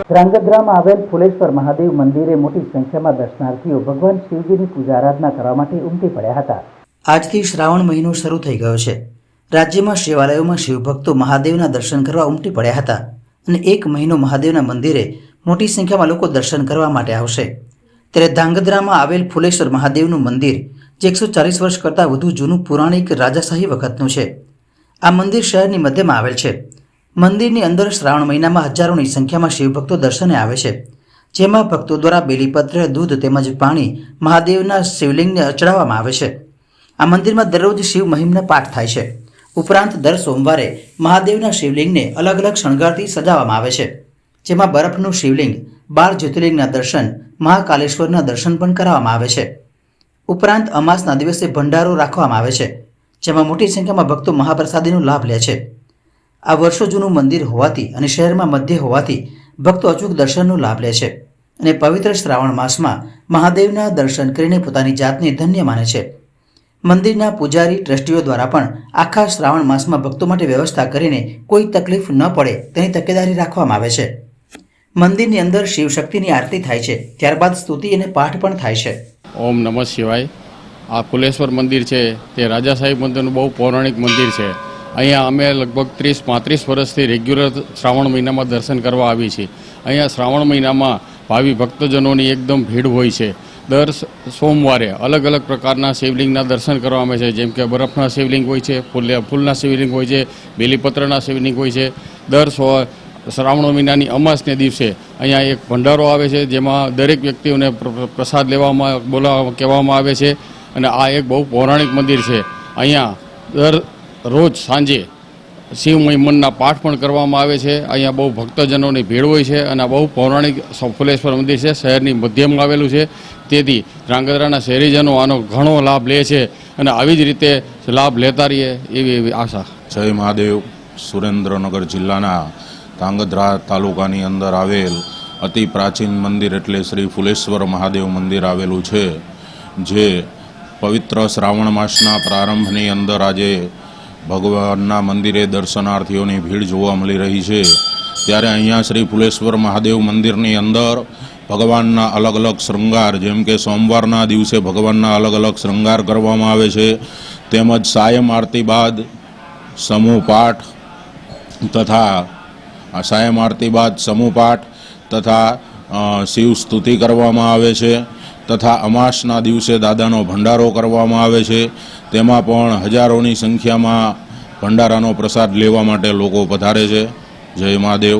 ધ્રાંગધ્રામાં આવેલ ફુલેશ્વર મહાદેવ મંદિરે મોટી સંખ્યામાં દર્શનાર્થીઓ ભગવાન શિવજીની પૂજા આરાધના કરવા માટે ઉમટી પડ્યા હતા। આજથી શ્રાવણ મહિનો શરૂ થઈ ગયો છે। રાજ્યમાં શિવાલયોમાં શિવભક્તો મહાદેવના દર્શન કરવા ઉમટી પડ્યા હતા અને એક મહિનો મહાદેવના મંદિરે મોટી સંખ્યામાં લોકો દર્શન કરવા માટે આવશે। ત્યારે ધ્રાંગધ્રામાં આવેલ ફુલેશ્વર મહાદેવનું મંદિર જે 140 વર્ષ કરતાં વધુ જૂનું પૌરાણિક રાજાશાહી વખતનું છે। આ મંદિર શહેરની મધ્યમાં આવેલ છે। મંદિરની અંદર શ્રાવણ મહિનામાં હજારોની સંખ્યામાં શિવભક્તો દર્શને આવે છે, જેમાં ભક્તો દ્વારા બેલીપત્ર, દૂધ તેમજ પાણી મહાદેવના શિવલિંગને ચડાવવામાં આવે છે। આ મંદિરમાં દરરોજ શિવ મહિમના પાઠ થાય છે। ઉપરાંત દર સોમવારે મહાદેવના શિવલિંગને અલગ અલગ શણગારથી સજાવવામાં આવે છે, જેમાં બરફનું શિવલિંગ, 12 જ્યોતિર્લિંગના દર્શન, મહાકાલેશ્વરના દર્શન પણ કરાવવામાં આવે છે। ઉપરાંત અમાસના દિવસે ભંડારો રાખવામાં આવે છે, જેમાં મોટી સંખ્યામાં ભક્તો મહાપ્રસાદીનો લાભ લે છે। આ વર્ષો જૂનું મંદિર હોવાથી અને શહેરમાં મધ્ય હોવાથી ભક્તો અચૂક દર્શનનો લાભ લે છે અને પવિત્ર શ્રાવણ માસમાં મહાદેવના દર્શન કરીને પોતાની જાતને ધન્ય માને છે। મંદિરના પૂજારી ટ્રસ્ટીઓ દ્વારા પણ આખા શ્રાવણ માસમાં ભક્તો માટે વ્યવસ્થા કરીને કોઈ તકલીફ ન પડે તેની તકેદારી રાખવામાં આવે છે। મંદિરની અંદર શિવશક્તિની આરતી થાય છે, ત્યારબાદ સ્તુતિ અને પાઠ પણ થાય છે। ઓમ નમઃ શિવાય। આ ફુલેશ્વર મંદિર છે તે રાજાશાહી મંદિરનું બહુ પૌરાણિક મંદિર છે। અહીંયા અમે લગભગ 30-35 વર્ષથી રેગ્યુલર શ્રાવણ મહિનામાં દર્શન કરવા આવી છીએ। અહીંયા શ્રાવણ મહિનામાં ભાવિ ભક્તજનોની એકદમ ભીડ હોય છે। દર સોમવારે અલગ અલગ પ્રકારના શિવલિંગના દર્શન કરવામાં આવે છે, જેમ કે બરફના શિવલિંગ હોય છે, ફૂલના શિવલિંગ હોય છે, બેલીપત્રના શિવલિંગ હોય છે। દર શ્રાવણ મહિનાની અમાસને દિવસે અહીંયા એક ભંડારો આવે છે, જેમાં દરેક વ્યક્તિઓને પ્રસાદ લેવામાં કહેવામાં આવે છે અને આ એક બહુ પૌરાણિક મંદિર છે। અહીંયા દર રોજ સાંજે શિવ મહિમનના પાઠ પણ કરવામાં આવે છે। અહીંયા બહુ ભક્તજનોની ભીડ હોય છે અને બહુ પૌરાણિક ફુલેશ્વર મંદિર છે, શહેરની મધ્યમાં આવેલું છે। તેથી ધ્રાંગધ્રાના શહેરીજનો આનો ઘણો લાભ લે છે અને આવી જ રીતે લાભ લેતા રહીએ એવી આશા। જય મહાદેવ। સુરેન્દ્રનગર જિલ્લાના ધ્રાંગધ્રા તાલુકાની અંદર આવેલ અતિ પ્રાચીન મંદિર એટલે શ્રી ફુલેશ્વર મહાદેવ મંદિર આવેલું છે, જે પવિત્ર શ્રાવણ માસના પ્રારંભની અંદર આજે ભગવાનના મંદિરે દર્શનાર્થીઓની ભીડ જોવા મળી રહી છે। ત્યારે અહીંયા શ્રી ફુલેશ્વર મહાદેવ મંદિરની અંદર ભગવાનના અલગ અલગ શૃંગાર, જેમ કે સોમવારના દિવસે ભગવાનના અલગ અલગ શૃંગાર કરવામાં આવે છે, તેમજ સાયમ આરતી બાદ સમૂહ પાઠ તથા શિવ સ્તુતિ કરવામાં આવે છે, તથા અમાસના દિવસે દાદાનો ભંડારો કરવામાં આવે છે। તેમાં પણ હજારોની સંખ્યામાં ભંડારાનો પ્રસાદ લેવા માટે લોકો પધારે છે। જય મહાદેવ।